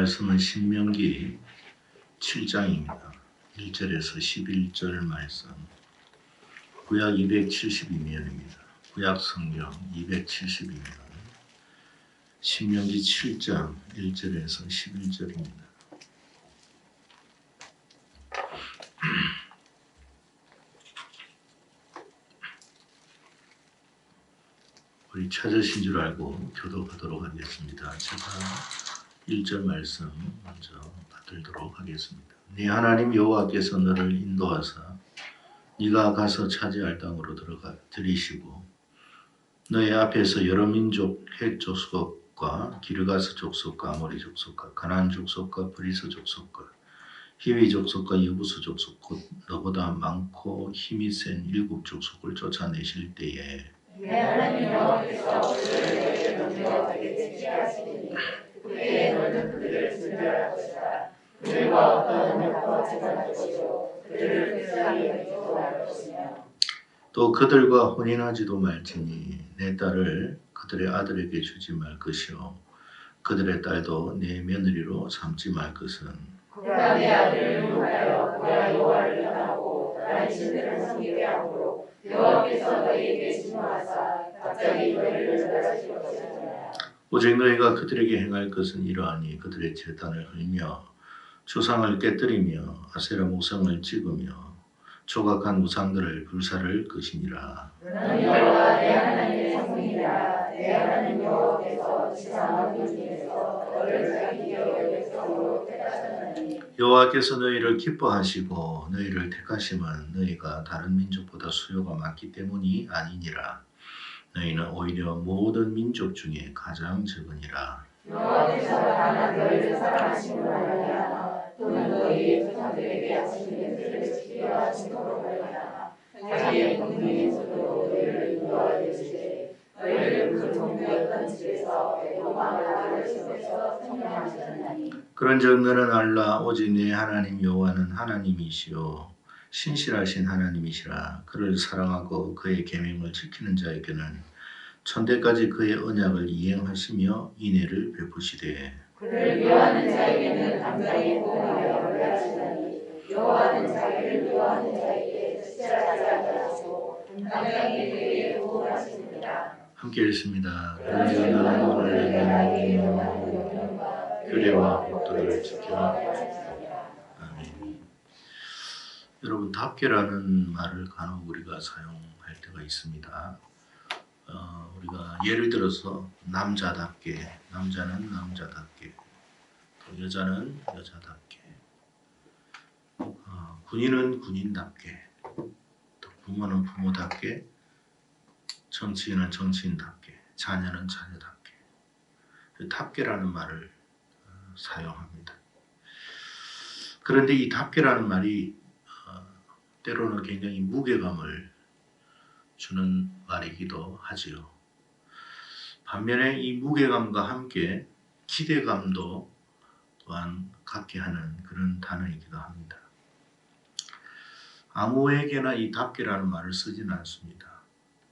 말씀은 신명기 7장입니다. 1절에서 11절 말씀. 구약 272면입니다. 구약 성경 272면. 신명기 7장 1절에서 11절입니다. 우리 찾으신 줄 알고 교독하도록 하겠습니다. 제가 1절 말씀 먼저 받들도록 하겠습니다. 네 하나님 여호와께서 너를 인도하사 네가 가서 차지할 땅으로 들이시고 너의 앞에서 여러 민족 헷 족속과 기르가스 족속과 아모리 족속과 가나안 족속과 브리스 족속과 히위 족속과 여부스 족속 곧 너보다 많고 힘이 센 7 족속을 쫓아내실 때에 내 하나님 여호와께서 그들을 내게 넘겨가게 되게 하시리니 그때에 너는 그들을 분별할 것이다. 그들과 어떤 언약과 제단할 것이요 그들을 그 사이에 두어할 것이며 또 그들과 혼인하지도 말지니 내 딸을 그들의 아들에게 주지 말 것이요 그들의 딸도 내 며느리로 삼지 말 것은 그가 내 아들을 유혹하여 그가 여호와를 떠나고 다른 신들을 섬기게 하므로 여호와께서 너희에게 진노하사 갑자기 너희를 멸하실 것이니라. 오직 너희가 그들에게 행할 것은 이러하니 그들의 제단을 흘며 조상을 깨뜨리며 아세라 목상을 찍으며 조각한 우상들을 불사를 것이니라. 너는 여호와 내 하나님의 성문이라. 내 하나님 여호와께서 지상한 분중에서 너를 자기 기업의 백성으로 택하셨나니 여호와께서 너희를 기뻐하시고 너희를 택하심은 너희가 다른 민족보다 수요가 많기 때문이 아니니라. 너희는 오히려 모든 민족 중에 가장 적으니라. 여호와께서 다만 너희를 사랑하심으로 말미암아 또는 너희의 조상들에게 하신 맹세를 지키려 하심으로 말미암아 자기의 국민에서도 너희를 인도하여 주시되 너희를 그 종교였던 집에서 애고망을 아래에서 성령하셨나니 그런즉 너는 알라 오직 네 하나님 여호와는 하나님이시요 신실하신 하나님이시라. 그를 사랑하고 그의 계명을 지키는 자에게는 천대까지 그의 언약을 이행하시며 인애를 베푸시되 그를 미워하는 자에게는 당장에 보응하여 벌하시나니 여호와는 자기를 미워하는 자에게 숫자하지 아니하시고 당장에 그에게 보응하시느니라. 함께 읽습니다. 그런즉 너는 오늘 내 하나님의 규례와 법도를 지켜. 아멘. 여러분 답게라는 말을 간혹 우리가 사용할 때가 있습니다. 우리가 예를 들어서 남자답게, 남자는 남자답게, 또 여자는 여자답게, 군인은 군인답게, 또 부모는 부모답게, 정치인은 정치인답게, 자녀는 자녀답게. 답게라는 말을 사용합니다. 그런데 이 답게라는 말이 때로는 굉장히 무게감을 주는 말이기도 하지요. 반면에 이 무게감과 함께 기대감도 또한 갖게 하는 그런 단어이기도 합니다. 아무에게나 이 답게라는 말을 쓰지는 않습니다.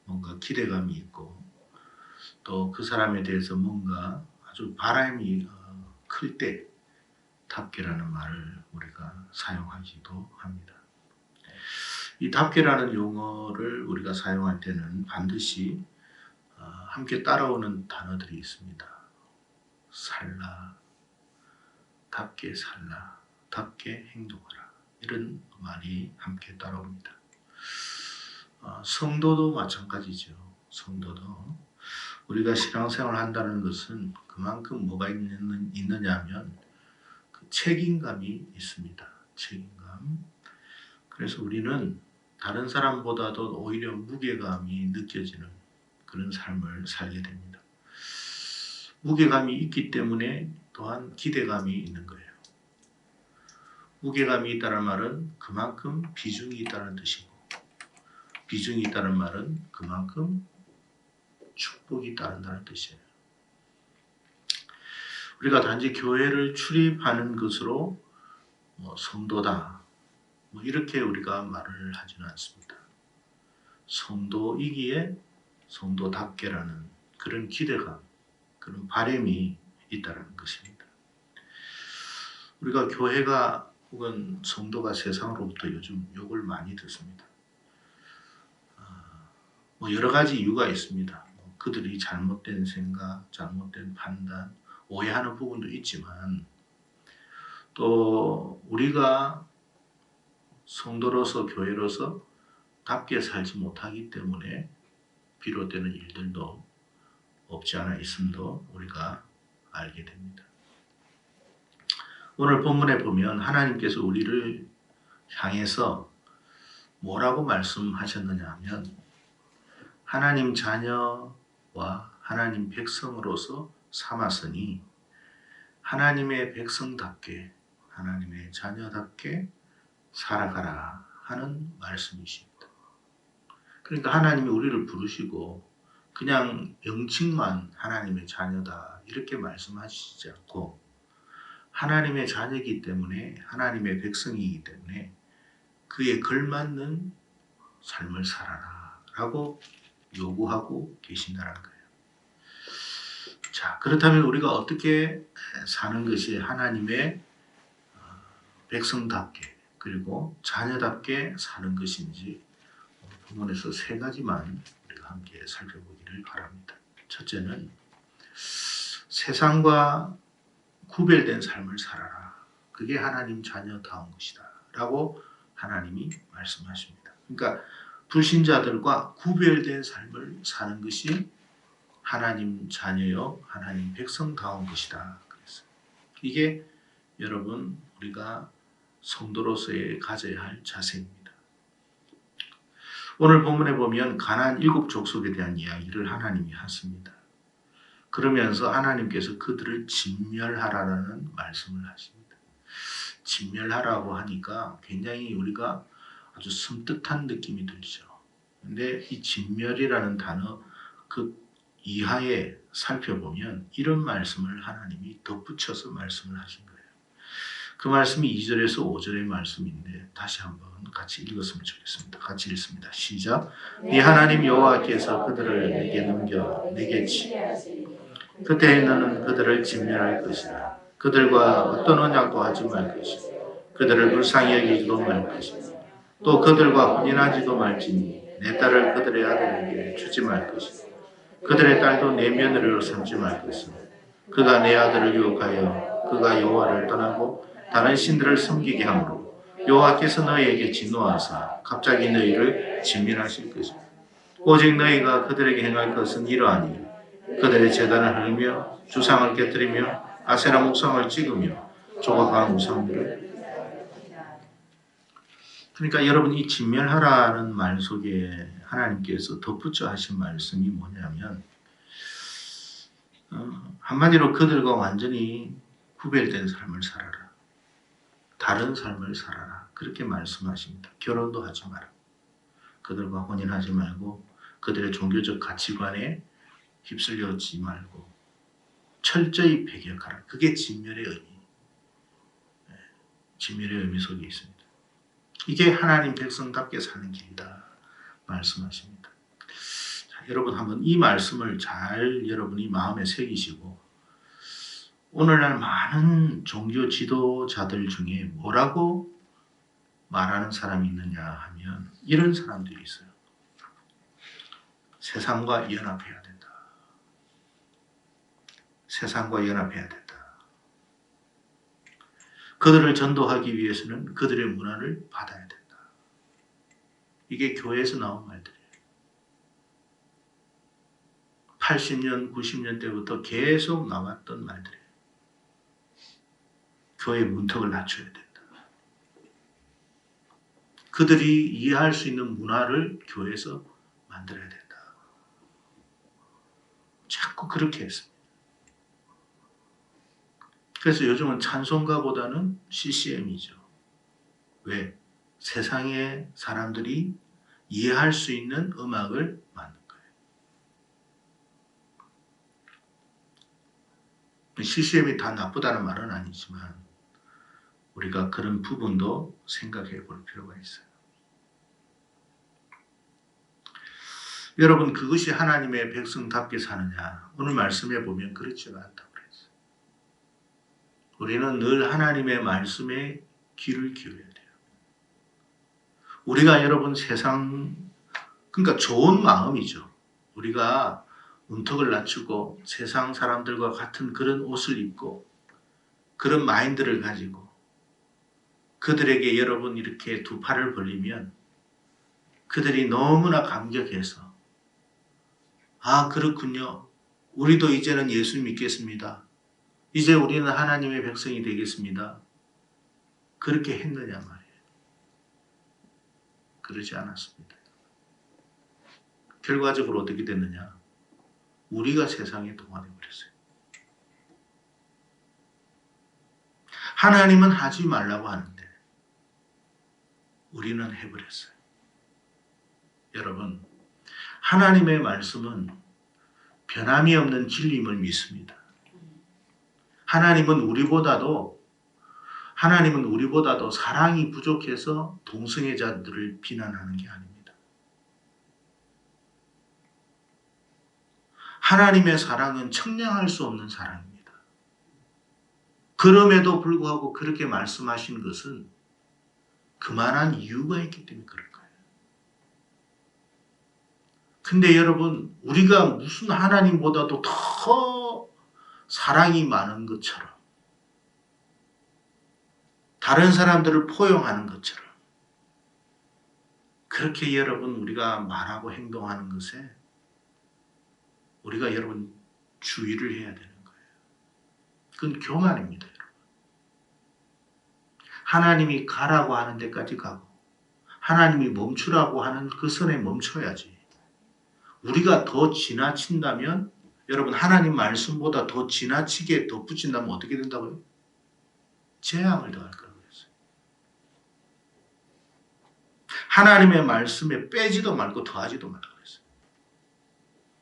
뭔가 기대감이 있고 또 그 사람에 대해서 뭔가 아주 바람이 클 때 답게라는 말을 우리가 사용하기도 합니다. 이 답게라는 용어를 우리가 사용할 때는 반드시 함께 따라오는 단어들이 있습니다. 살라, 답게 살라, 답게 행동하라. 이런 말이 함께 따라옵니다. 성도도 마찬가지죠. 성도도 우리가 신앙생활을 한다는 것은 그만큼 뭐가 있느냐 하면 그 책임감이 있습니다. 책임감. 그래서 우리는 다른 사람보다도 오히려 무게감이 느껴지는 그런 삶을 살게 됩니다. 무게감이 있기 때문에 또한 기대감이 있는 거예요. 무게감이 있다는 말은 그만큼 비중이 있다는 뜻이고 비중이 있다는 말은 그만큼 축복이 있다는 뜻이에요. 우리가 단지 교회를 출입하는 것으로 성도다 이렇게 우리가 말을 하지는 않습니다. 성도이기에 성도답게라는 그런 기대감, 그런 바람이 있다는 것입니다. 우리가 교회가 혹은 성도가 세상으로부터 요즘 욕을 많이 듣습니다. 뭐 여러 가지 이유가 있습니다. 그들이 잘못된 생각, 잘못된 판단, 오해하는 부분도 있지만 또 우리가 성도로서 교회로서 답게 살지 못하기 때문에 비롯되는 일들도 없지 않아 있음도 우리가 알게 됩니다. 오늘 본문에 보면 하나님께서 우리를 향해서 뭐라고 말씀하셨느냐 하면 하나님 자녀와 하나님 백성으로서 삼았으니 하나님의 백성답게 하나님의 자녀답게 살아가라 하는 말씀이십니다. 그러니까 하나님이 우리를 부르시고 그냥 명칭만 하나님의 자녀다 이렇게 말씀하시지 않고 하나님의 자녀이기 때문에 하나님의 백성이기 때문에 그에 걸맞는 삶을 살아라 라고 요구하고 계신다는 거예요. 자, 그렇다면 우리가 어떻게 사는 것이 하나님의 백성답게 그리고 자녀답게 사는 것인지 본문에서 세 가지만 우리가 함께 살펴보기를 바랍니다. 첫째는 세상과 구별된 삶을 살아라. 그게 하나님 자녀다운 것이다. 라고 하나님이 말씀하십니다. 그러니까 불신자들과 구별된 삶을 사는 것이 하나님 자녀요, 하나님 백성다운 것이다. 그랬어요. 이게 여러분 우리가 성도로서의 가져야 할 자세입니다. 오늘 본문에 보면 가나안 7족속에 대한 이야기를 하나님이 하십니다. 그러면서 하나님께서 그들을 진멸하라는 말씀을 하십니다. 진멸하라고 하니까 굉장히 우리가 아주 섬뜩한 느낌이 들죠. 근데 이 진멸이라는 단어 그 이하에 살펴보면 이런 말씀을 하나님이 덧붙여서 말씀을 하신 거예요. 그 말씀이 2절에서 5절의 말씀인데 다시 한번 같이 읽었으면 좋겠습니다. 같이 읽습니다. 시작. 네 하나님 여호와께서 그들을 내게 넘겨 내게 그때 너는 그들을 진멸할 것이다. 그들과 어떤 언약도 하지 말 것이고 그들을 불쌍히 여기지도 말 것이고 또 그들과 혼인하지도 말지니 내 딸을 그들의 아들에게 주지 말 것이고 그들의 딸도 내 며느리로 삼지 말 것이고 그가 내 아들을 유혹하여 그가 여호와를 떠나고 다른 신들을 섬기게 하므로 여호와께서 너희에게 진노하사 갑자기 너희를 진멸하실 것이다. 오직 너희가 그들에게 행할 것은 이러하니 그들의 제단을 흐르며 주상을 깨뜨리며 아세라 목상을 찍으며 조각한 우상들을 그러니까 여러분 이 진멸하라는 말 속에 하나님께서 덧붙여 하신 말씀이 뭐냐면 한마디로 그들과 완전히 구별된 삶을 살아라. 다른 삶을 살아라. 그렇게 말씀하십니다. 결혼도 하지 마라. 그들과 혼인하지 말고 그들의 종교적 가치관에 휩쓸려지 말고 철저히 배격하라. 그게 진멸의 의미. 진멸의 의미 속에 있습니다. 이게 하나님 백성답게 사는 길이다. 말씀하십니다. 자, 여러분 한번 이 말씀을 잘 여러분이 마음에 새기시고 오늘날 많은 종교 지도자들 중에 뭐라고 말하는 사람이 있느냐 하면 이런 사람들이 있어요. 세상과 연합해야 된다. 세상과 연합해야 된다. 그들을 전도하기 위해서는 그들의 문화를 받아야 된다. 이게 교회에서 나온 말들이에요. 80년, 90년 때부터 계속 나왔던 말들이에요. 교회의 문턱을 낮춰야 된다. 그들이 이해할 수 있는 문화를 교회에서 만들어야 된다. 자꾸 그렇게 했습니다. 그래서 요즘은 찬송가보다는 CCM이죠. 왜? 세상의 사람들이 이해할 수 있는 음악을 만든 거예요. CCM이 다 나쁘다는 말은 아니지만 우리가 그런 부분도 생각해 볼 필요가 있어요. 여러분 그것이 하나님의 백성답게 사느냐? 오늘 말씀해 보면 그렇지가 않다고 그랬어요. 우리는 늘 하나님의 말씀에 귀를 기울여야 돼요. 우리가 여러분 그러니까 좋은 마음이죠. 우리가 문턱을 낮추고 세상 사람들과 같은 그런 옷을 입고 그런 마인드를 가지고 그들에게 여러분 이렇게 두 팔을 벌리면 그들이 너무나 감격해서 아 그렇군요. 우리도 이제는 예수 믿겠습니다. 이제 우리는 하나님의 백성이 되겠습니다. 그렇게 했느냐 말이에요. 그러지 않았습니다. 결과적으로 어떻게 됐느냐? 우리가 세상에 동화되어 버렸어요. 하나님은 하지 말라고 하는데 우리는 해버렸어요. 여러분, 하나님의 말씀은 변함이 없는 진리임을 믿습니다. 하나님은 우리보다도 사랑이 부족해서 동성애자들을 비난하는 게 아닙니다. 하나님의 사랑은 청량할 수 없는 사랑입니다. 그럼에도 불구하고 그렇게 말씀하신 것은 그만한 이유가 있기 때문에 그럴 거예요. 근데 여러분, 우리가 무슨 하나님보다도 더 사랑이 많은 것처럼 다른 사람들을 포용하는 것처럼 그렇게 여러분 우리가 말하고 행동하는 것에 우리가 여러분 주의를 해야 되는 거예요. 그건 교만입니다. 여러분. 하나님이 가라고 하는 데까지 가고 하나님이 멈추라고 하는 그 선에 멈춰야지. 우리가 더 지나친다면 여러분 하나님 말씀보다 더 지나치게 덧붙인다면 어떻게 된다고요? 재앙을 더할 거라고 했어요. 하나님의 말씀에 빼지도 말고 더하지도 말라고 했어요.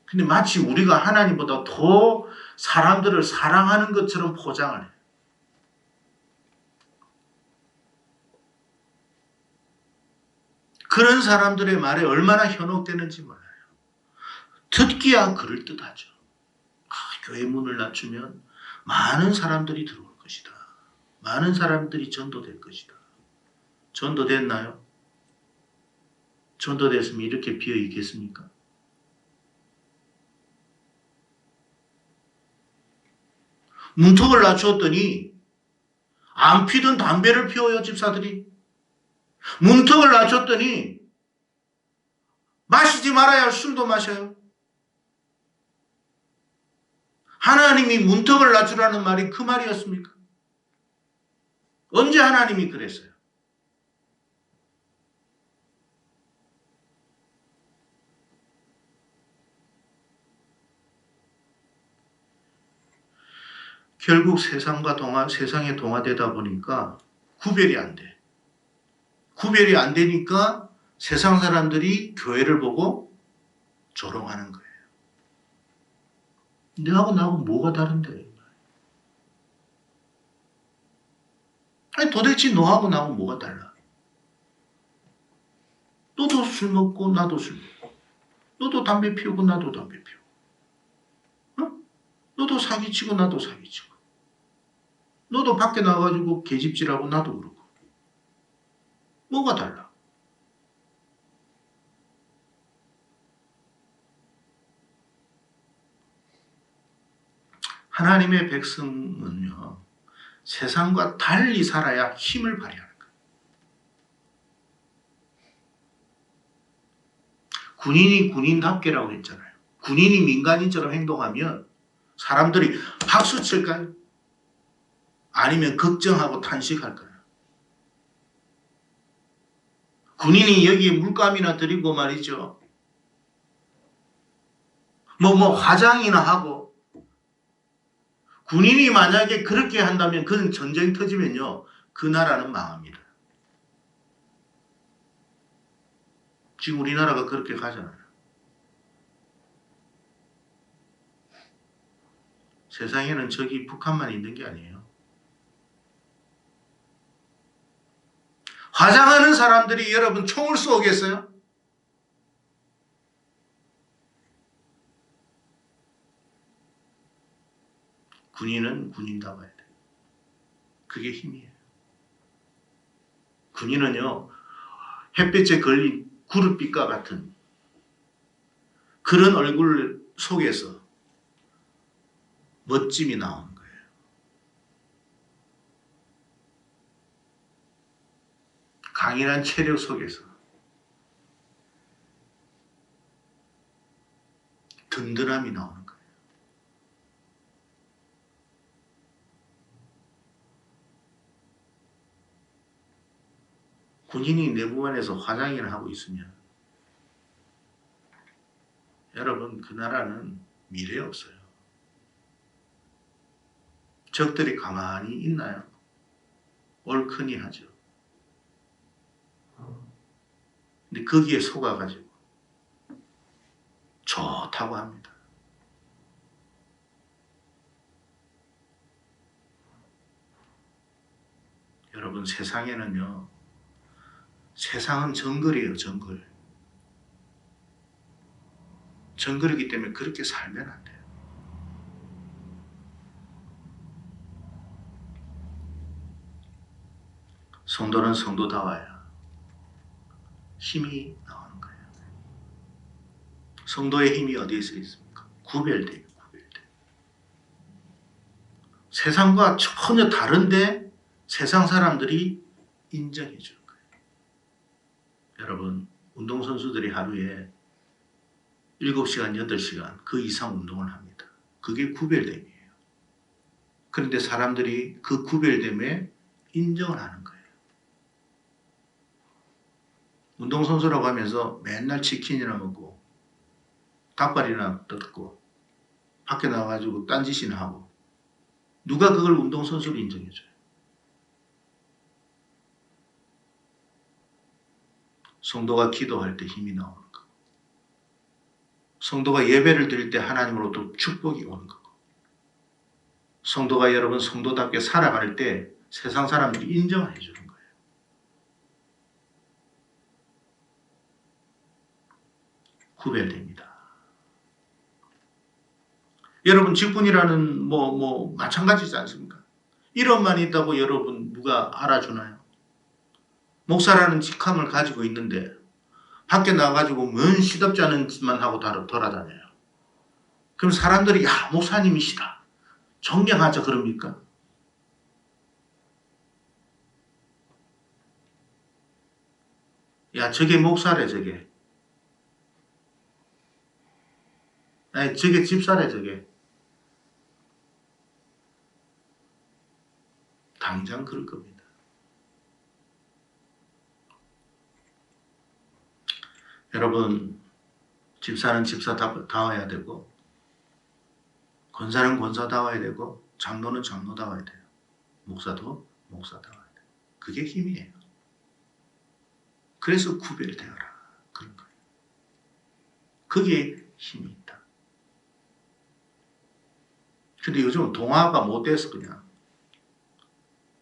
근데 마치 우리가 하나님보다 더 사람들을 사랑하는 것처럼 포장을 해요. 그런 사람들의 말에 얼마나 현혹되는지 몰라요. 듣기야 그럴듯하죠. 교회 문을 낮추면 많은 사람들이 들어올 것이다. 많은 사람들이 전도될 것이다. 전도됐나요? 전도됐으면 이렇게 비어 있겠습니까? 문턱을 낮췄더니 안 피던 담배를 피워요, 집사들이. 문턱을 낮췄더니 마시지 말아야 할 술도 마셔요. 하나님이 문턱을 낮추라는 말이 그 말이었습니까? 언제 하나님이 그랬어요? 결국 세상에 동화되다 보니까 구별이 안 돼. 구별이 안 되니까 세상 사람들이 교회를 보고 조롱하는 거예요. 너하고 나하고 뭐가 다른데? 아니 도대체 너하고 나하고 뭐가 달라? 너도 술 먹고 나도 술 먹고 너도 담배 피우고 나도 담배 피우고 어? 너도 사기치고 나도 사기치고 너도 밖에 나가가지고 계집질하고 나도 그러고 뭐가 달라? 하나님의 백성은요 세상과 달리 살아야 힘을 발휘하는 거예요. 군인이 군인답게라고 했잖아요. 군인이 민간인처럼 행동하면 사람들이 박수 칠까요? 아니면 걱정하고 탄식할까요? 군인이 여기에 물감이나 드리고 말이죠. 화장이나 하고 군인이 만약에 그렇게 한다면 그는 전쟁 터지면요. 그 나라는 망합니다. 지금 우리나라가 그렇게 가잖아요. 세상에는 저기 북한만 있는 게 아니에요. 화장하는 사람들이 여러분 총을 쏘겠어요? 군인은 군인답아야 돼요. 그게 힘이에요. 군인은요, 햇볕에 걸린 구릿빛과 같은 그런 얼굴 속에서 멋짐이 나오는 거예요. 강인한 체력 속에서 든든함이 나오는 거예요. 군인이 내부관에서 화장을 하고 있으면 여러분, 그 나라는 미래 없어요. 적들이 가만히 있나요? 옳거니 하죠. 근데 거기에 속아가지고 좋다고 합니다. 여러분, 세상에는요, 세상은 정글이에요, 정글. 정글이기 때문에 그렇게 살면 안 돼요. 성도는 성도다워야 힘이 나오는 거예요. 성도의 힘이 어디에 있습니까? 구별돼요, 구별돼. 세상과 전혀 다른데 세상 사람들이 인정해 주는 거예요. 여러분, 운동선수들이 하루에 7시간, 8시간 그 이상 운동을 합니다. 그게 구별됨이에요. 그런데 사람들이 그 구별됨에 인정을 하는 거예요. 운동선수라고 하면서 맨날 치킨이나 먹고 닭발이나 뜯고 밖에 나와가지고 딴짓이나 하고 누가 그걸 운동선수로 인정해줘요? 성도가 기도할 때 힘이 나오는 거. 성도가 예배를 드릴 때 하나님으로부터 축복이 오는 거고. 성도가 여러분 성도답게 살아갈 때 세상 사람들이 인정해 주는 거예요. 구별됩니다. 여러분 직분이라는 마찬가지지 않습니까? 이름만 있다고 여러분 누가 알아주나요? 목사라는 직함을 가지고 있는데 밖에 나가지고 뭔 시덥지 않은 짓만 하고 돌아다녀요. 그럼 사람들이 야 목사님이시다 존경하자 그럽니까? 야 저게 목사래 저게. 아니 저게 집사래 저게. 당장 그럴 겁니다. 여러분 집사는 집사다워야 되고 권사는 권사다워야 되고 장로는 장로다워야 돼요. 목사도 목사다워야 돼요. 그게 힘이에요. 그래서 구별되어라 그런 거예요. 그게 힘이 있다. 근데 요즘은 동화가 못 돼서 그냥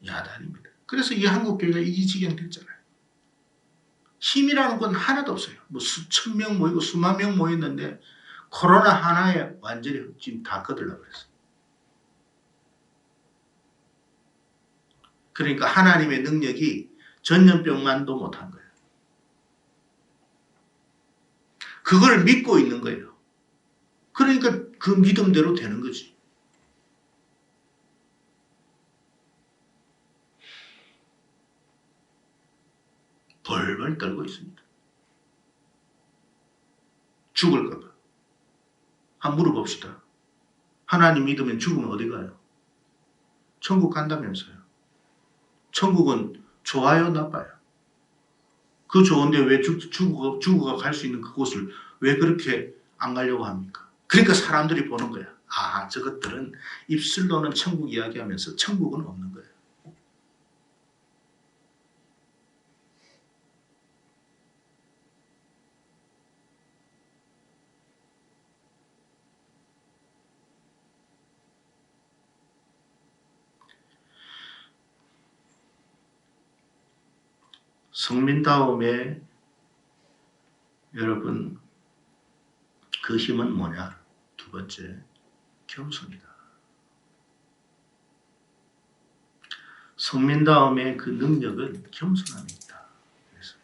야단입니다. 그래서 이 한국 교회가 이 지경 됐잖아요. 힘이라는 건 하나도 없어요. 뭐 수천 명 모이고 수만 명 모였는데 코로나 하나에 완전히 지금 다 거들려고 그랬어요. 그러니까 하나님의 능력이 전염병만도 못한 거예요. 그걸 믿고 있는 거예요. 그러니까 그 믿음대로 되는 거지. 벌벌 떨고 있습니다. 죽을까 봐. 한번 물어봅시다. 하나님 믿으면 죽으면 어디 가요? 천국 간다면서요. 천국은 좋아요, 나빠요? 그 좋은데 왜 죽어가 갈 수 있는 그곳을 왜 그렇게 안 가려고 합니까? 그러니까 사람들이 보는 거야. 아, 저것들은 입술로는 천국 이야기하면서 천국은 없는 거예요. 성민다움에 여러분 그 힘은 뭐냐? 두 번째, 겸손이다. 성민다움의 그 능력은 겸손함이다. 그래서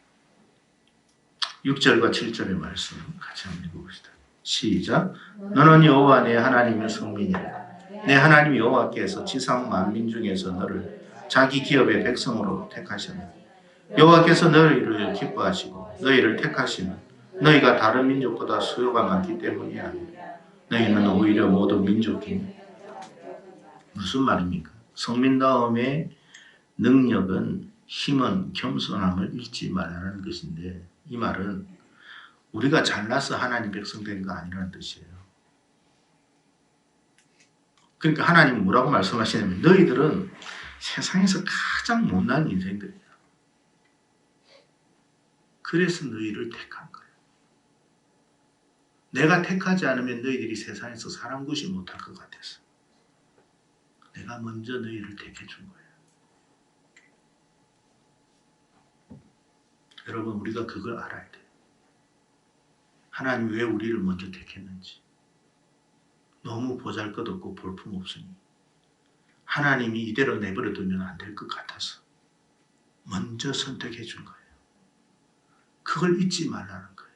6절과 7절의 말씀 같이 한번 읽어봅시다. 시작. 너는 여호와 내 하나님의 성민이라. 내 하나님 여호와께서 지상 만민 중에서 너를 자기 기업의 백성으로 택하셨느니 여호와께서 너희를 기뻐하시고 너희를 택하시는 너희가 다른 민족보다 수요가 많기 때문이 아니라 너희는 오히려 모든 민족 중에 무슨 말입니까? 성민다움의 능력은 힘은 겸손함을 잃지 말라는 것인데 이 말은 우리가 잘나서 하나님 백성 된 거 아니라는 뜻이에요. 그러니까 하나님은 뭐라고 말씀하시냐면 너희들은 세상에서 가장 못난 인생들이야. 그래서 너희를 택한 거예요. 내가 택하지 않으면 너희들이 세상에서 살아보지 못할 것 같아서 내가 먼저 너희를 택해준 거예요. 여러분 우리가 그걸 알아야 돼요. 하나님이 왜 우리를 먼저 택했는지. 너무 보잘것없고 볼품없으니 하나님이 이대로 내버려 두면 안 될 것 같아서 먼저 선택해 준 거예요. 그걸 잊지 말라는 거예요.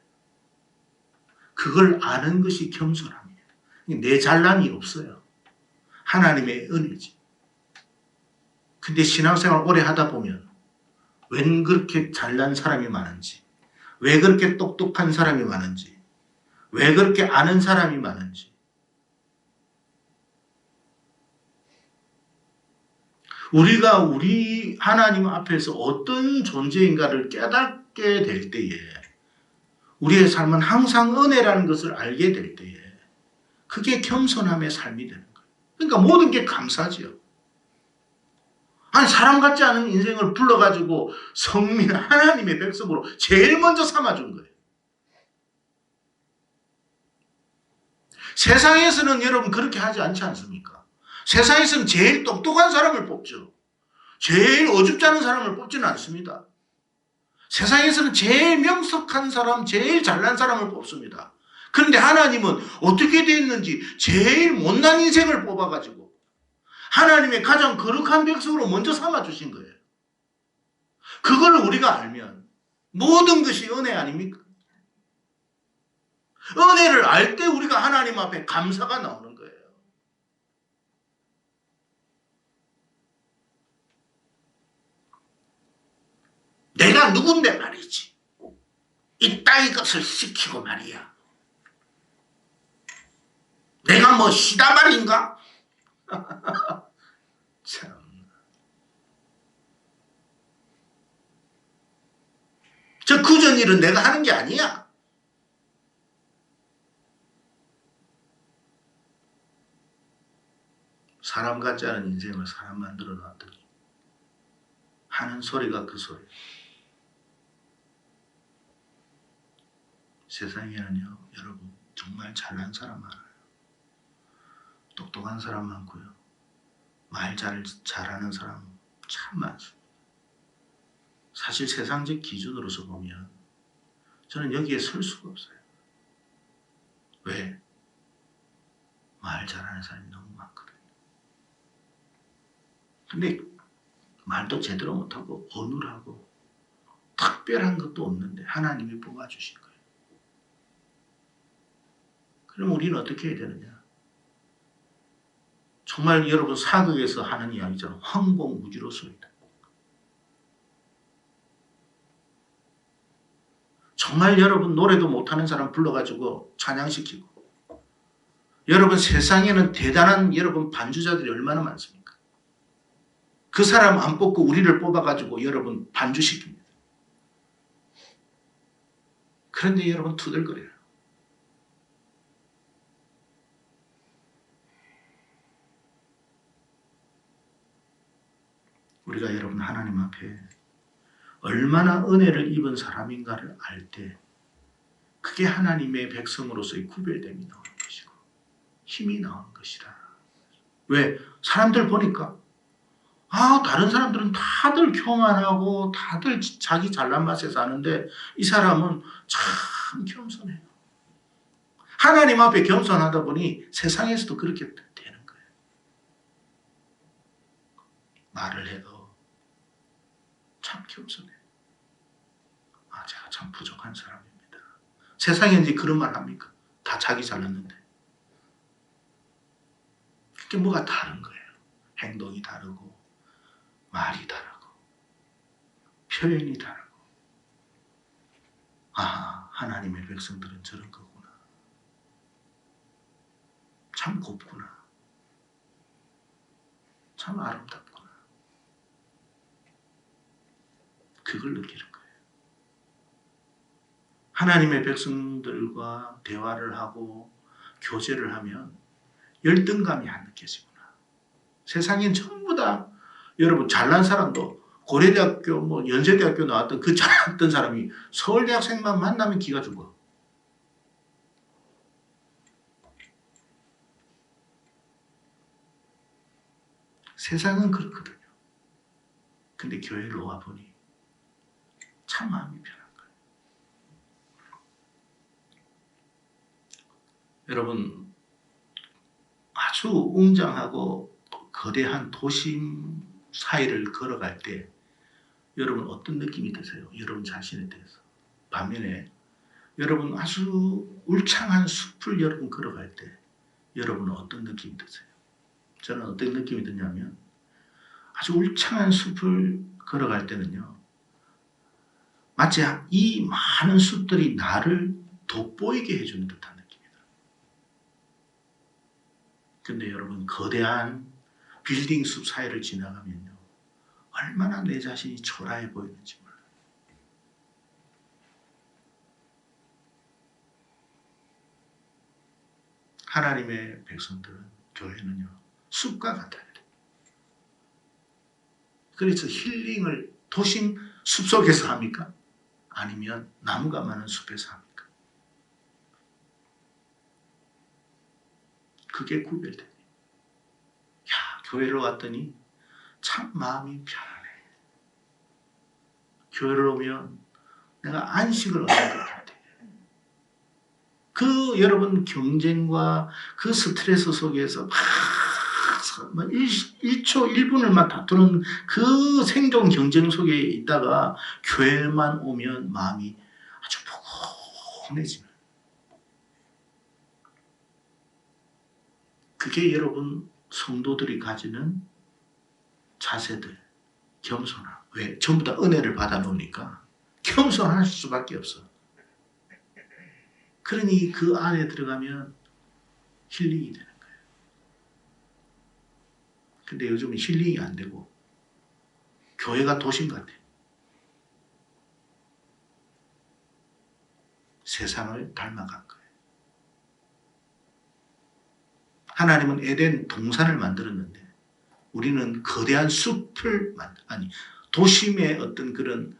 그걸 아는 것이 겸손함이에요. 내 잘남이 없어요. 하나님의 은혜지. 근데 신앙생활 오래 하다 보면 웬 그렇게 잘난 사람이 많은지, 왜 그렇게 똑똑한 사람이 많은지, 왜 그렇게 아는 사람이 많은지, 우리가 우리 하나님 앞에서 어떤 존재인가를 깨닫게 될 때에 우리의 삶은 항상 은혜라는 것을 알게 될 때에 그게 겸손함의 삶이 되는 거예요. 그러니까 모든 게 감사지요. 아니 사람 같지 않은 인생을 불러가지고 성민 하나님의 백성으로 제일 먼저 삼아준 거예요. 세상에서는 여러분 그렇게 하지 않지 않습니까? 세상에서는 제일 똑똑한 사람을 뽑죠. 제일 어줍지 않은 사람을 뽑지는 않습니다. 세상에서는 제일 명석한 사람, 제일 잘난 사람을 뽑습니다. 그런데 하나님은 어떻게 되었는지 제일 못난 인생을 뽑아가지고 하나님의 가장 거룩한 백성으로 먼저 삼아주신 거예요. 그걸 우리가 알면 모든 것이 은혜 아닙니까? 은혜를 알 때 우리가 하나님 앞에 감사가 나오는 거예요. 내가 누군데 말이지. 이따위 것을 시키고 말이야. 내가 뭐 시다발인가? 참. 저 그전 일은 내가 하는 게 아니야. 사람 같지 않은 인생을 사람 만들어 놨더니 하는 소리가 그 소리. 세상에는요, 여러분 정말 잘난 사람 많아요. 똑똑한 사람 많고요. 말 잘하는 사람 참 많습니다. 사실 세상적 기준으로서 보면 저는 여기에 설 수가 없어요. 왜? 말 잘하는 사람이 너무 많거든요. 근데 말도 제대로 못하고 어눌하고 특별한 것도 없는데 하나님이 뽑아주신 거예요. 그럼 우리는 어떻게 해야 되느냐? 정말 여러분 사극에서 하는 이야기처럼 황공무지로서이다. 정말 여러분 노래도 못하는 사람 불러가지고 찬양시키고 여러분 세상에는 대단한 여러분 반주자들이 얼마나 많습니까? 그 사람 안 뽑고 우리를 뽑아가지고 여러분 반주시킵니다. 그런데 여러분 투덜거려요. 우리가 여러분 하나님 앞에 얼마나 은혜를 입은 사람인가를 알 때 그게 하나님의 백성으로서의 구별됨이 나오는 것이고 힘이 나오는 것이라. 왜? 사람들 보니까 다른 사람들은 다들 교만하고 다들 자기 잘난 맛에 사는데 이 사람은 참 겸손해요. 하나님 앞에 겸손하다 보니 세상에서도 그렇게 되는 거예요. 말을 해도 참 겸손해. 제가 참 부족한 사람입니다. 세상에 이제 그런 말 합니까? 다 자기 잘났는데. 그게 뭐가 다른 거예요. 행동이 다르고 말이 다르고 표현이 다르고. 하나님의 백성들은 저런 거구나. 참 곱구나. 참 아름답구나. 그걸 느끼는 거예요. 하나님의 백성들과 대화를 하고 교제를 하면 열등감이 안 느껴지구나. 세상엔 전부 다 여러분 잘난 사람도 고려대학교 연세대학교 나왔던 그 잘났던 사람이 서울대학생만 만나면 기가 죽어. 세상은 그렇거든요. 근데 교회로 와보니 참 마음이 편한 거예요. 여러분, 아주 웅장하고 거대한 도심 사이를 걸어갈 때 여러분 어떤 느낌이 드세요? 여러분 자신에 대해서. 반면에 여러분 아주 울창한 숲을 여러분 걸어갈 때 여러분은 어떤 느낌이 드세요? 저는 어떤 느낌이 드냐면 아주 울창한 숲을 걸어갈 때는요. 마치 이 많은 숲들이 나를 돋보이게 해주는 듯한 느낌이다. 근데 여러분 거대한 빌딩 숲 사이를 지나가면요. 얼마나 내 자신이 초라해 보이는지 몰라요. 하나님의 백성들은 교회는요. 숲과 같아요. 그래서 힐링을 도심 숲속에서 합니까? 아니면 나무가 많은 숲에서 합니까? 그게 구별되니. 교회로 왔더니 참 마음이 편안해. 교회를 오면 내가 안식을 얻는 것 같아. 그 여러분 경쟁과 그 스트레스 속에서 막 1초 1분을 다투는 그 생존 경쟁 속에 있다가 교회만 오면 마음이 아주 포근해지는. 그게 여러분 성도들이 가지는 자세들, 겸손함. 왜? 전부 다 은혜를 받아 놓으니까 겸손할 수밖에 없어. 그러니 그 안에 들어가면 힐링이 되는 거예요. 근데 요즘은 힐링이 안 되고 교회가 도심 같아. 세상을 닮아간 거예요. 하나님은 에덴 동산을 만들었는데 우리는 거대한 숲을 도심의 어떤 그런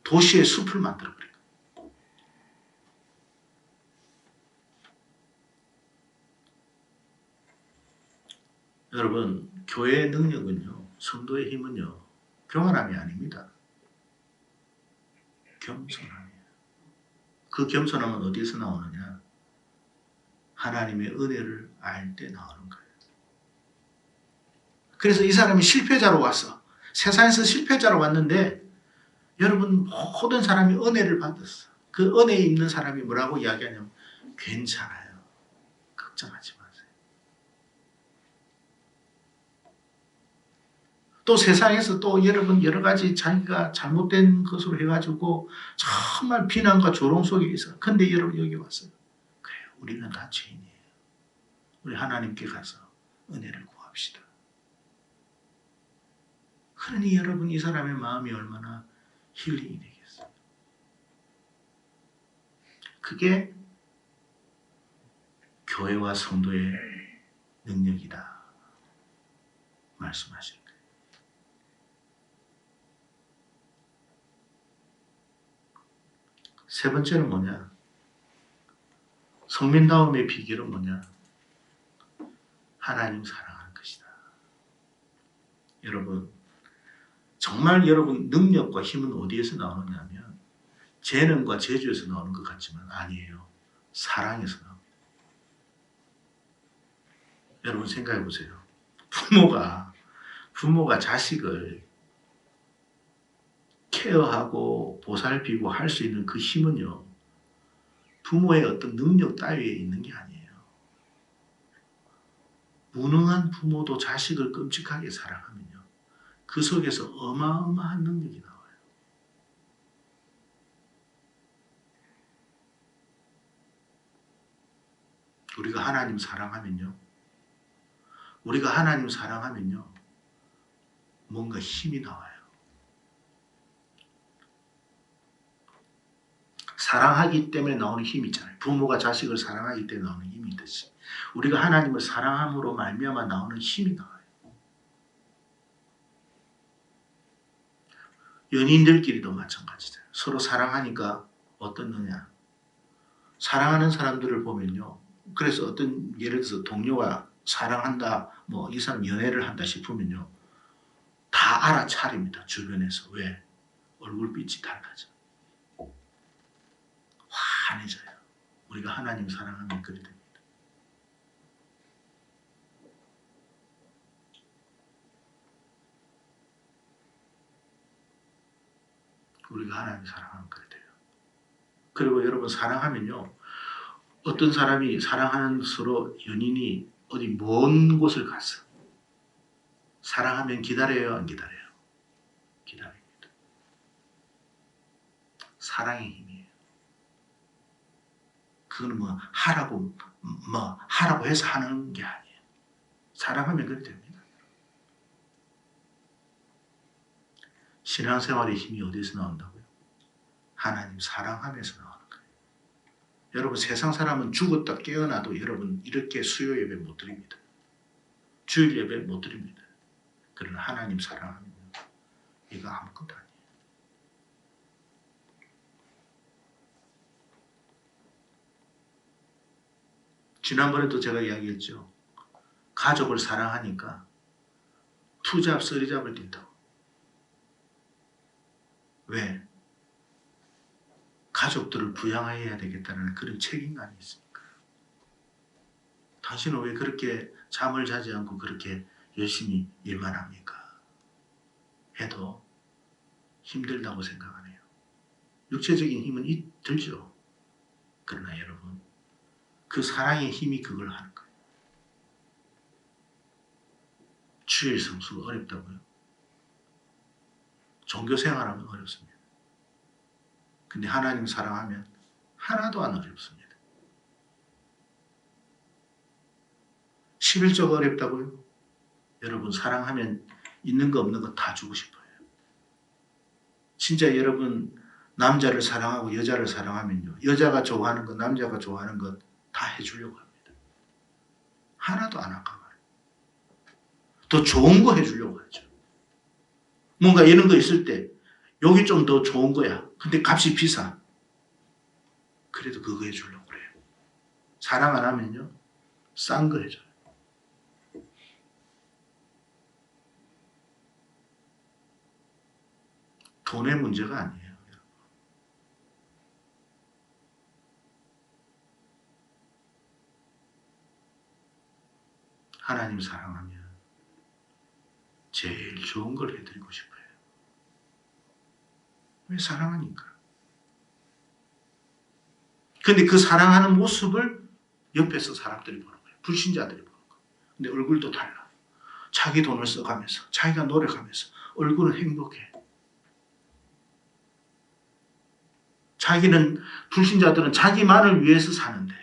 도시의 숲을 만들어버린 거예요. 여러분, 교회의 능력은요, 성도의 힘은요, 교만함이 아닙니다. 겸손함이에요. 그 겸손함은 어디에서 나오느냐? 하나님의 은혜를 알 때 나오는 거예요. 그래서 이 사람이 실패자로 왔어. 세상에서 실패자로 왔는데 여러분 모든 사람이 은혜를 받았어. 그 은혜에 있는 사람이 뭐라고 이야기하냐면 괜찮아요. 걱정하지 마세요. 또 세상에서 또 여러분 여러 가지 자기가 잘못된 것으로 해가지고 정말 비난과 조롱 속에 있어. 근데 여러분 여기 왔어요. 그래요. 우리는 다 죄인이에요. 우리 하나님께 가서 은혜를 구합시다. 그러니 여러분 이 사람의 마음이 얼마나 힐링이 되겠어요. 그게 교회와 성도의 능력이다 말씀하시는 거예요. 세 번째는 뭐냐? 성민다움의 비결은 뭐냐? 하나님 사랑하는 것이다. 여러분 정말 여러분 능력과 힘은 어디에서 나오느냐 하면 재능과 재주에서 나오는 것 같지만 아니에요. 사랑에서 나옵니다. 여러분 생각해 보세요. 부모가 자식을 케어하고 보살피고 할 수 있는 그 힘은요, 부모의 어떤 능력 따위에 있는 게 아니에요. 무능한 부모도 자식을 끔찍하게 사랑하면요, 그 속에서 어마어마한 능력이 나와요. 우리가 하나님 사랑하면요, 뭔가 힘이 나와요. 사랑하기 때문에 나오는 힘이 있잖아요. 부모가 자식을 사랑하기 때문에 나오는 힘이 있듯이 우리가 하나님을 사랑함으로 말미암아 나오는 힘이 나와요. 연인들끼리도 마찬가지잖아요. 서로 사랑하니까 어떻느냐. 사랑하는 사람들을 보면요, 그래서 어떤 예를 들어서 동료가 사랑한다, 뭐 이 사람 연애를 한다 싶으면요, 다 알아차립니다. 주변에서. 왜? 얼굴빛이 달라져. 환해져요. 우리가 하나님 사랑하면 그리 됩니다. 우리가 하나님 사랑하면 그리 돼요. 그리고 여러분, 사랑하면요, 어떤 사람이 사랑하는 서로 연인이 어디 먼 곳을 갔어. 사랑하면 기다려요, 안 기다려요? 기다립니다. 사랑의 힘이에요. 그거는 뭐 하라고 해서 하는 게 아니에요. 사랑하면 그렇게 됩니다. 신앙생활의 힘이 어디서 나온다고요? 하나님 사랑하면서 나오는 거예요. 여러분, 세상 사람은 죽었다 깨어나도 여러분 이렇게 수요 예배 못 드립니다. 주일 예배 못 드립니다. 그러나 하나님 사랑하면 이거 아무것도 아니에요. 지난번에도 제가 이야기했죠. 가족을 사랑하니까 투잡, 쓰리잡을 뛴다고. 왜? 가족들을 부양해야 되겠다는 그런 책임감이 있으니까. 당신은 왜 그렇게 잠을 자지 않고 그렇게 열심히 일만 합니까? 해도 힘들다고 생각하네요. 육체적인 힘은 들죠. 그러나 여러분, 그 사랑의 힘이 그걸 하는 거예요. 주일 성수가 어렵다고요? 종교 생활하면 어렵습니다. 근데 하나님 사랑하면 하나도 안 어렵습니다. 11조가 어렵다고요? 여러분, 사랑하면 있는 거 없는 거 다 주고 싶어요. 진짜 여러분, 남자를 사랑하고 여자를 사랑하면요, 여자가 좋아하는 것, 남자가 좋아하는 것 다 해주려고 합니다. 하나도 안 아까워요. 더 좋은 거 해주려고 하죠. 뭔가 이런 거 있을 때 여기 좀 더 좋은 거야. 근데 값이 비싸. 그래도 그거 해주려고 그래요. 사랑 안 하면요, 싼 거 해줘요. 돈의 문제가 아니에요. 하나님 사랑하면 제일 좋은 걸 해드리고 싶어요. 왜? 사랑하니까. 근데 그 사랑하는 모습을 옆에서 사람들이 보는 거예요. 불신자들이 보는 거예요. 근데 얼굴도 달라. 자기 돈을 써가면서, 자기가 노력하면서 얼굴은 행복해. 불신자들은 자기만을 위해서 사는데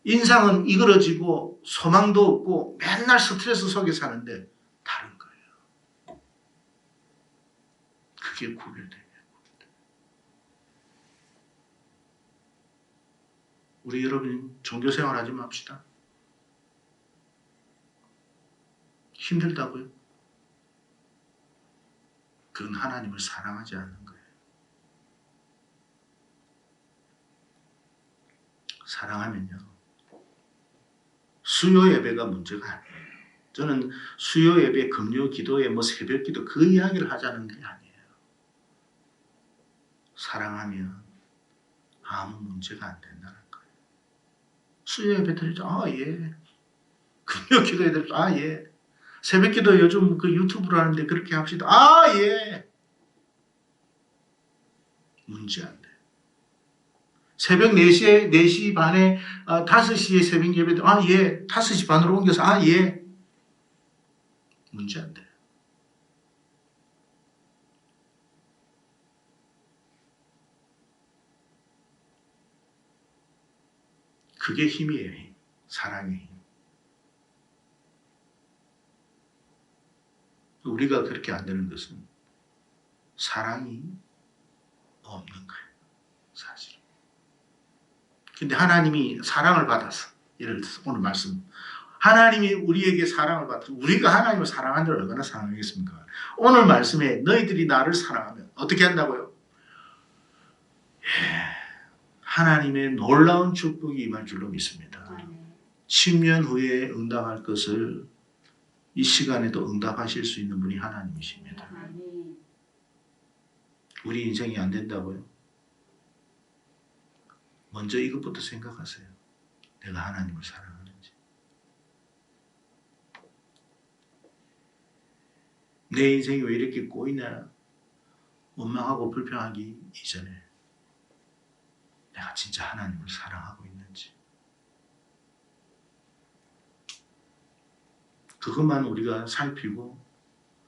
인상은 이그러지고 소망도 없고 맨날 스트레스 속에 사는데 다른 거예요. 그게 구별돼요. 우리 여러분, 종교생활 하지 맙시다. 힘들다고요? 그건 하나님을 사랑하지 않는 거예요. 사랑하면요, 수요 예배가 문제가 아니에요. 저는 수요 예배, 금요 기도에 새벽 기도 그 이야기를 하자는 게 아니에요. 사랑하면 아무 문제가 안 된다는 거예요. 수요 예배 드리죠. 예. 금요 기도에 드리죠. 예. 새벽 기도 요즘 그 유튜브로 하는데 그렇게 합시다. 예. 문제 안 돼. 새벽 4시에, 4시 반에, 5시에 새벽 예배도, 예. 5시 반으로 옮겨서, 예. 문제 안 돼. 그게 힘이에요. 힘. 사랑의 힘. 우리가 그렇게 안 되는 것은 사랑이 없는 거예요. 사실. 근데 하나님이 사랑을 받아서, 예를 들어서 오늘 말씀, 하나님이 우리에게 사랑을 받아서, 우리가 하나님을 사랑한 줄 얼마나 사랑하겠습니까? 오늘 말씀에 너희들이 나를 사랑하면 어떻게 한다고요? 하나님의 놀라운 축복이 임할 줄로 믿습니다. 10년 후에 응답할 것을 이 시간에도 응답하실 수 있는 분이 하나님이십니다. 우리 인생이 안 된다고요? 먼저 이것부터 생각하세요. 내가 하나님을 사랑하는지. 내 인생이 왜 이렇게 꼬이나 원망하고 불평하기 이전에 내가 진짜 하나님을 사랑하고 있는지. 그것만 우리가 살피고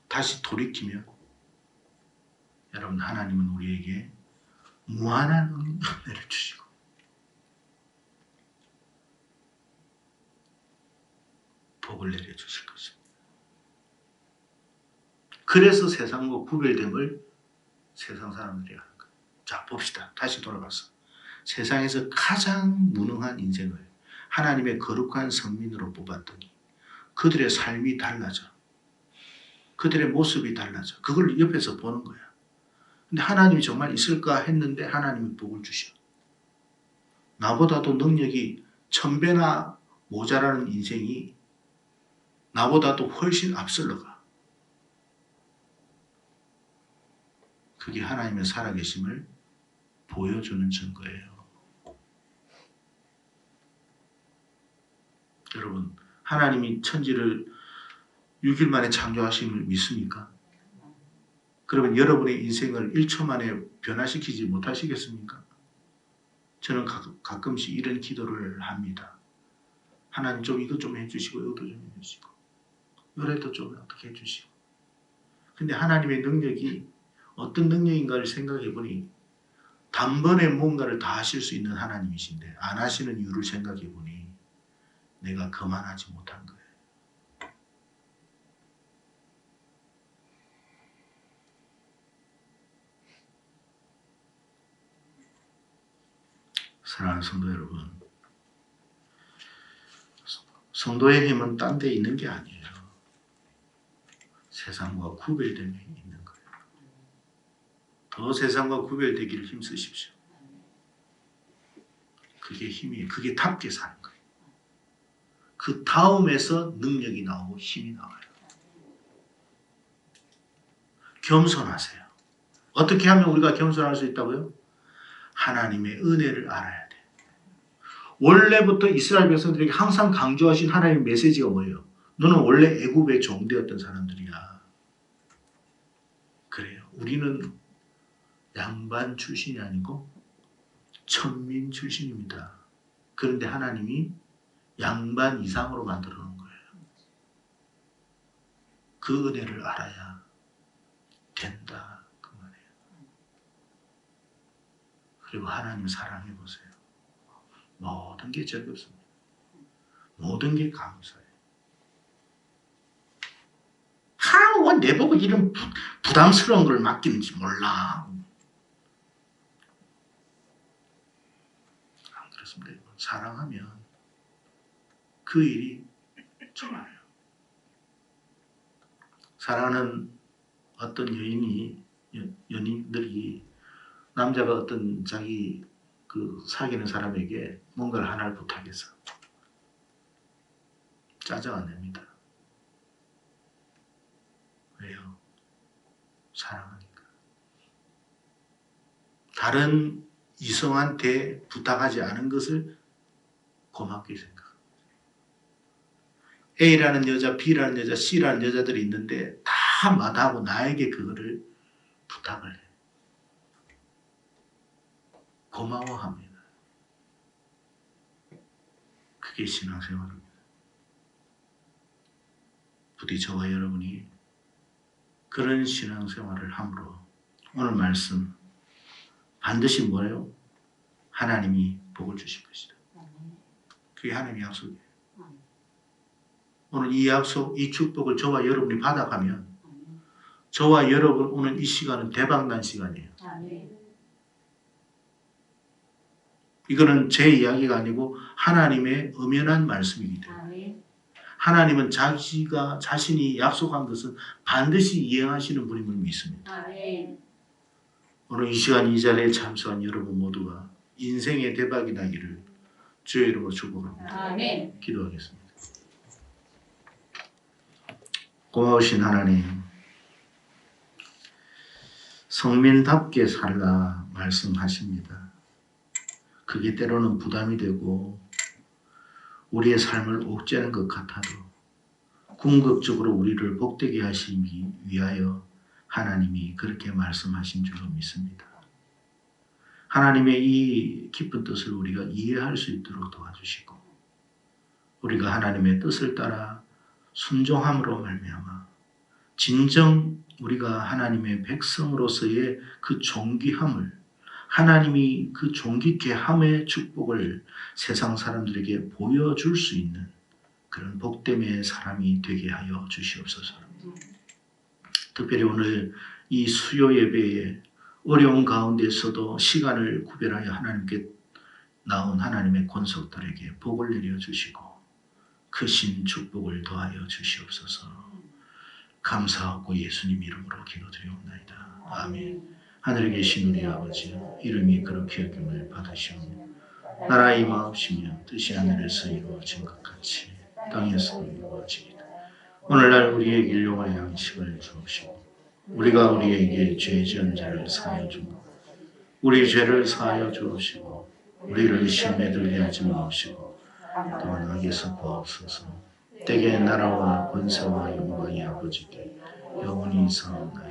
다시 돌이키면 여러분, 하나님은 우리에게 무한한 은혜를 주시고 복을 내려주실 것입니다. 그래서 세상과 구별됨을 세상 사람들이 하는 거예요. 자, 봅시다. 다시 돌아가서 세상에서 가장 무능한 인생을 하나님의 거룩한 선민으로 뽑았더니 그들의 삶이 달라져. 그들의 모습이 달라져. 그걸 옆에서 보는 거야. 근데 하나님이 정말 있을까 했는데 하나님이 복을 주셔. 나보다도 능력이 1000배나 모자라는 인생이 나보다도 훨씬 앞설러가. 그게 하나님의 살아계심을 보여주는 증거예요. 여러분, 하나님이 천지를 6일 만에 창조하심을 믿습니까? 그러면 여러분의 인생을 1초 만에 변화시키지 못하시겠습니까? 저는 가끔씩 이런 기도를 합니다. 하나님 좀 이것 좀 해주시고 이것도 좀 해주시고 이래도 좀 어떻게 해주시고. 근데 하나님의 능력이 어떤 능력인가를 생각해 보니 단번에 뭔가를 다 하실 수 있는 하나님이신데 안 하시는 이유를 생각해 보니 내가 그만하지 못한 거예요. 사랑하는 성도 여러분, 성도의 힘은 딴 데 있는 게 아니에요. 세상과 구별됨에 있는 거예요. 더 세상과 구별되기를 힘쓰십시오. 그게 힘이에요. 그게 답게 사는 거예요. 그 다음에서 능력이 나오고 힘이 나와요. 겸손하세요. 어떻게 하면 우리가 겸손할 수 있다고요? 하나님의 은혜를 알아야 돼. 원래부터 이스라엘 백성들에게 항상 강조하신 하나님의 메시지가 뭐예요? 너는 원래 애굽의 종되었던 사람들이야. 그래요. 우리는 양반 출신이 아니고 천민 출신입니다. 그런데 하나님이 양반 이상으로 만들어 놓은 거예요. 그 은혜를 알아야 된다. 그 말이에요. 그리고 하나님 사랑해 보세요. 모든 게 즐겁습니다. 모든 게 감사해요. 내보고 이런 부담스러운 걸 맡기는지 몰라. 안 그렇습니다. 사랑하면 그 일이 좋아요. 사랑하는 어떤 연인들이 남자가 어떤 자기 그 사귀는 사람에게 뭔가를 하나를 부탁해서 짜증 안 냅니다. 왜요? 사랑하니까. 다른 이성한테 부탁하지 않은 것을 고맙게 생각합니다. A라는 여자, B라는 여자, C라는 여자들이 있는데 다 마다하고 나에게 그거를 부탁을 해. 고마워합니다. 그게 신앙생활입니다. 부디 저와 여러분이 그런 신앙생활을 함으로 오늘 말씀 반드시 뭐예요? 하나님이 복을 주실 것이다. 그게 하나님의 약속이에요. 오늘 이 약속, 이 축복을 저와 여러분이 받아가면 저와 여러분 오늘 이 시간은 대박난 시간이에요. 이거는 제 이야기가 아니고 하나님의 엄연한 말씀이기 때문에 하나님은 자신이 약속한 것은 반드시 이행하시는 분임을 믿습니다. 오늘 이 시간 이 자리에 참석한 여러분 모두가 인생의 대박이 나기를 주의 이름으로 축복합니다. 기도하겠습니다. 고마우신 하나님, 성민답게 살라 말씀하십니다. 그게 때로는 부담이 되고 우리의 삶을 옥죄는 것 같아도 궁극적으로 우리를 복되게 하시기 위하여 하나님이 그렇게 말씀하신 줄로 믿습니다. 하나님의 이 깊은 뜻을 우리가 이해할 수 있도록 도와주시고 우리가 하나님의 뜻을 따라 순종함으로 말미암아 진정 우리가 하나님의 백성으로서의 그 존귀함을 하나님이 그 존귀케 함의 축복을 세상 사람들에게 보여줄 수 있는 그런 복됨의 사람이 되게 하여 주시옵소서. 특별히 오늘 이 수요 예배에 어려운 가운데서도 시간을 구별하여 하나님께 나온 하나님의 권속들에게 복을 내려주시고 크신 축복을 더하여 주시옵소서. 감사하고 예수님 이름으로 기도드리옵나이다. 아멘. 하늘에 계신 우리 아버지 이름이 그렇게 여김을 받으시오며 나라 임하옵시며 뜻이 하늘에서 이루어진 것 같이 땅에서 이루어지이다. 오늘날 우리에게 일용할 양식을 주옵시고 우리가 우리에게 죄 지은 자를 사하여 주고 우리 죄를 사하여 주옵시고 우리를 시험에 들게 하지 마옵시고 또한 악에서 구하옵소서. 때에 나라와 권세와 영광이 아버지께 영원히 있사옵나이다.